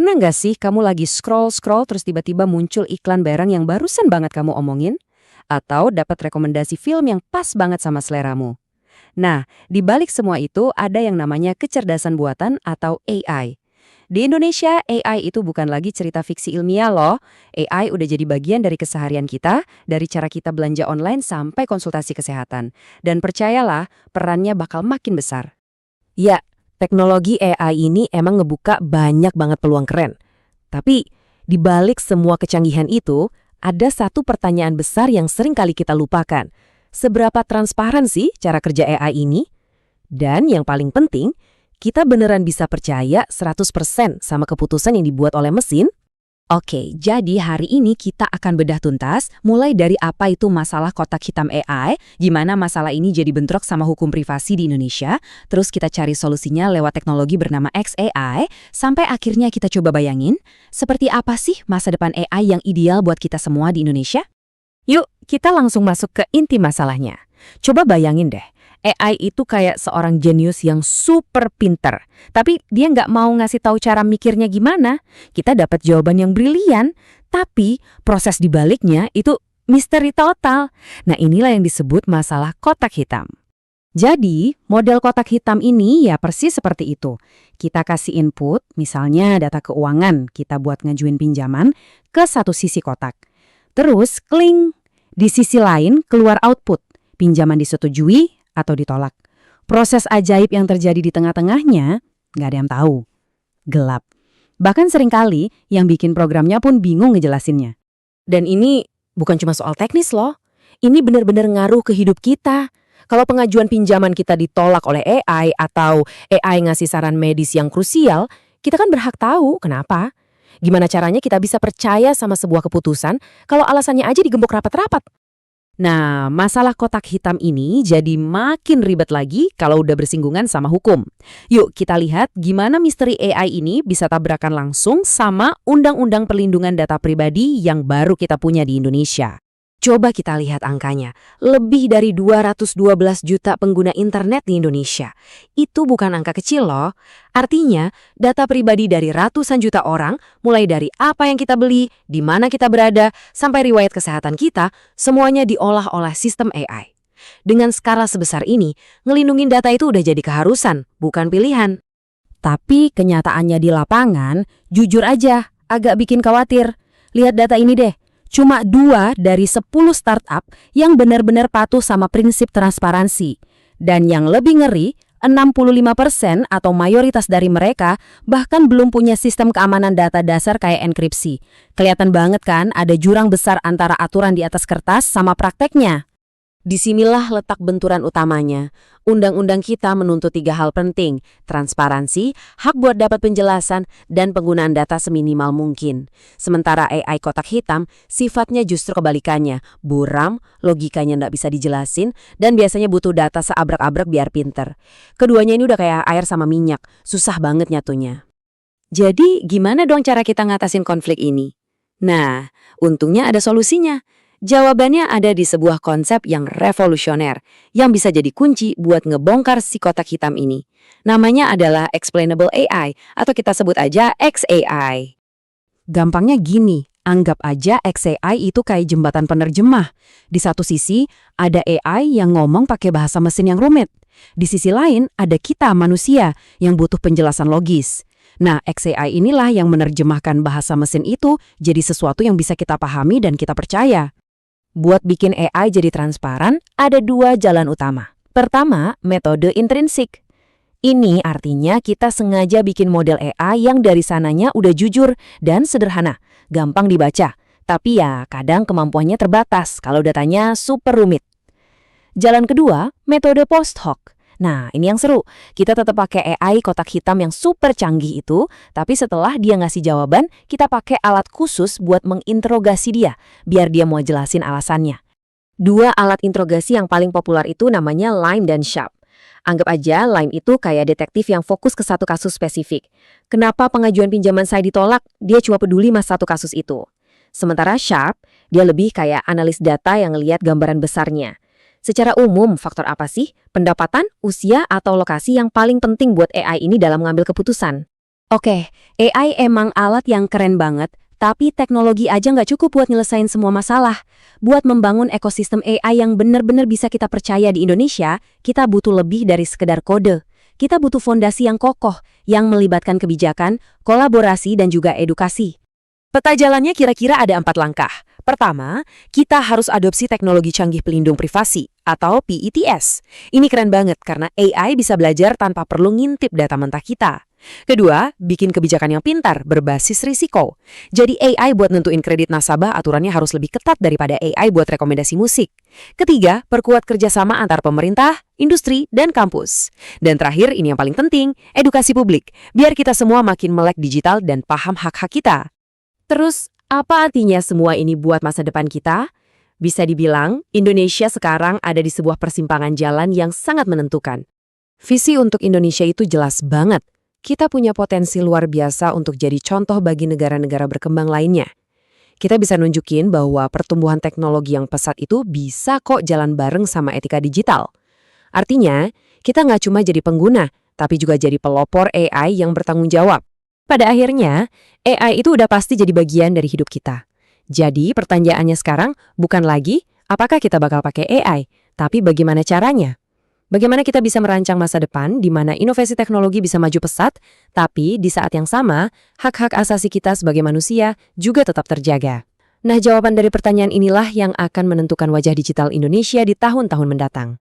Pernah nggak sih kamu lagi scroll-scroll terus tiba-tiba muncul iklan barang yang barusan banget kamu omongin? Atau dapat rekomendasi film yang pas banget sama seleramu? Nah, di balik semua itu ada yang namanya kecerdasan buatan atau AI. Di Indonesia, AI itu bukan lagi cerita fiksi ilmiah loh. AI udah jadi bagian dari keseharian kita, dari cara kita belanja online sampai konsultasi kesehatan. Dan percayalah, perannya bakal makin besar. Ya, teknologi AI ini emang ngebuka banyak banget peluang keren. Tapi, di balik semua kecanggihan itu, ada satu pertanyaan besar yang sering kali kita lupakan. Seberapa transparan sih cara kerja AI ini? Dan yang paling penting, kita beneran bisa percaya 100% sama keputusan yang dibuat oleh mesin? Oke, jadi hari ini kita akan bedah tuntas, mulai dari apa itu masalah kotak hitam AI, gimana masalah ini jadi bentrok sama hukum privasi di Indonesia, terus kita cari solusinya lewat teknologi bernama XAI, sampai akhirnya kita coba bayangin, seperti apa sih masa depan AI yang ideal buat kita semua di Indonesia? Yuk, kita langsung masuk ke inti masalahnya. Coba bayangin deh, AI itu kayak seorang jenius yang super pinter. Tapi dia nggak mau ngasih tahu cara mikirnya gimana. Kita dapat jawaban yang brilian, tapi proses dibaliknya itu misteri total. Nah, inilah yang disebut masalah kotak hitam. Jadi, model kotak hitam ini ya persis seperti itu. Kita kasih input, misalnya data keuangan, kita buat ngajuin pinjaman ke satu sisi kotak. Terus, kling. Di sisi lain, keluar output. Pinjaman disetujui atau ditolak. Proses ajaib yang terjadi di tengah-tengahnya, nggak ada yang tahu. Gelap. Bahkan seringkali yang bikin programnya pun bingung ngejelasinnya. Dan ini bukan cuma soal teknis loh. Ini benar-benar ngaruh ke hidup kita. Kalau pengajuan pinjaman kita ditolak oleh AI atau AI ngasih saran medis yang krusial, kita kan berhak tahu kenapa. Gimana caranya kita bisa percaya sama sebuah keputusan kalau alasannya aja digembok rapat-rapat? Nah, masalah kotak hitam ini jadi makin ribet lagi kalau udah bersinggungan sama hukum. Yuk kita lihat gimana misteri AI ini bisa tabrakan langsung sama Undang-Undang Perlindungan Data Pribadi yang baru kita punya di Indonesia. Coba kita lihat angkanya, lebih dari 212 juta pengguna internet di Indonesia. Itu bukan angka kecil loh. Artinya, data pribadi dari ratusan juta orang, mulai dari apa yang kita beli, di mana kita berada, sampai riwayat kesehatan kita, semuanya diolah oleh sistem AI. Dengan skala sebesar ini, ngelindungin data itu udah jadi keharusan, bukan pilihan. Tapi kenyataannya di lapangan, jujur aja, agak bikin khawatir. Lihat data ini deh. Cuma 2 dari 10 startup yang benar-benar patuh sama prinsip transparansi. Dan yang lebih ngeri, 65% atau mayoritas dari mereka bahkan belum punya sistem keamanan data dasar kayak enkripsi. Kelihatan banget kan ada jurang besar antara aturan di atas kertas sama prakteknya. Disinilah letak benturan utamanya. Undang-undang kita menuntut 3 hal penting, transparansi, hak buat dapat penjelasan, dan penggunaan data seminimal mungkin. Sementara AI kotak hitam, sifatnya justru kebalikannya, buram, logikanya nggak bisa dijelasin, dan biasanya butuh data seabrak-abrak biar pinter. Keduanya ini udah kayak air sama minyak, susah banget nyatunya. Jadi gimana dong cara kita ngatasin konflik ini? Nah, untungnya ada solusinya. Jawabannya ada di sebuah konsep yang revolusioner, yang bisa jadi kunci buat ngebongkar si kotak hitam ini. Namanya adalah Explainable AI, atau kita sebut aja XAI. Gampangnya gini, anggap aja XAI itu kayak jembatan penerjemah. Di satu sisi, ada AI yang ngomong pakai bahasa mesin yang rumit. Di sisi lain, ada kita manusia yang butuh penjelasan logis. Nah, XAI inilah yang menerjemahkan bahasa mesin itu jadi sesuatu yang bisa kita pahami dan kita percaya. Buat bikin AI jadi transparan, ada 2 jalan utama. Pertama, metode intrinsik. Ini artinya kita sengaja bikin model AI yang dari sananya udah jujur dan sederhana, gampang dibaca. Tapi ya, kadang kemampuannya terbatas kalau datanya super rumit. Jalan kedua, metode post hoc. Nah, ini yang seru. Kita tetap pakai AI kotak hitam yang super canggih itu, tapi setelah dia ngasih jawaban, kita pakai alat khusus buat menginterogasi dia, biar dia mau jelasin alasannya. 2 alat interogasi yang paling populer itu namanya Lime dan Sharp. Anggap aja Lime itu kayak detektif yang fokus ke satu kasus spesifik. Kenapa pengajuan pinjaman saya ditolak? Dia cuma peduli mas satu kasus itu. Sementara Sharp, dia lebih kayak analis data yang ngelihat gambaran besarnya. Secara umum, faktor apa sih? Pendapatan, usia, atau lokasi yang paling penting buat AI ini dalam mengambil keputusan? Oke, AI emang alat yang keren banget, tapi teknologi aja nggak cukup buat nyelesain semua masalah. Buat membangun ekosistem AI yang benar-benar bisa kita percaya di Indonesia, kita butuh lebih dari sekedar kode. Kita butuh fondasi yang kokoh, yang melibatkan kebijakan, kolaborasi, dan juga edukasi. Peta jalannya kira-kira ada 4 langkah. Pertama, kita harus adopsi teknologi canggih pelindung privasi atau PETS. Ini keren banget karena AI bisa belajar tanpa perlu ngintip data mentah kita. Kedua, bikin kebijakan yang pintar berbasis risiko. Jadi AI buat nentuin kredit nasabah aturannya harus lebih ketat daripada AI buat rekomendasi musik. Ketiga, perkuat kerjasama antar pemerintah, industri, dan kampus. Dan terakhir, ini yang paling penting, edukasi publik. Biar kita semua makin melek digital dan paham hak-hak kita. Terus, apa artinya semua ini buat masa depan kita? Bisa dibilang, Indonesia sekarang ada di sebuah persimpangan jalan yang sangat menentukan. Visi untuk Indonesia itu jelas banget. Kita punya potensi luar biasa untuk jadi contoh bagi negara-negara berkembang lainnya. Kita bisa nunjukin bahwa pertumbuhan teknologi yang pesat itu bisa kok jalan bareng sama etika digital. Artinya, kita nggak cuma jadi pengguna, tapi juga jadi pelopor AI yang bertanggung jawab. Pada akhirnya, AI itu udah pasti jadi bagian dari hidup kita. Jadi, pertanyaannya sekarang bukan lagi apakah kita bakal pakai AI, tapi bagaimana caranya. Bagaimana kita bisa merancang masa depan di mana inovasi teknologi bisa maju pesat, tapi di saat yang sama, hak-hak asasi kita sebagai manusia juga tetap terjaga. Nah, jawaban dari pertanyaan inilah yang akan menentukan wajah digital Indonesia di tahun-tahun mendatang.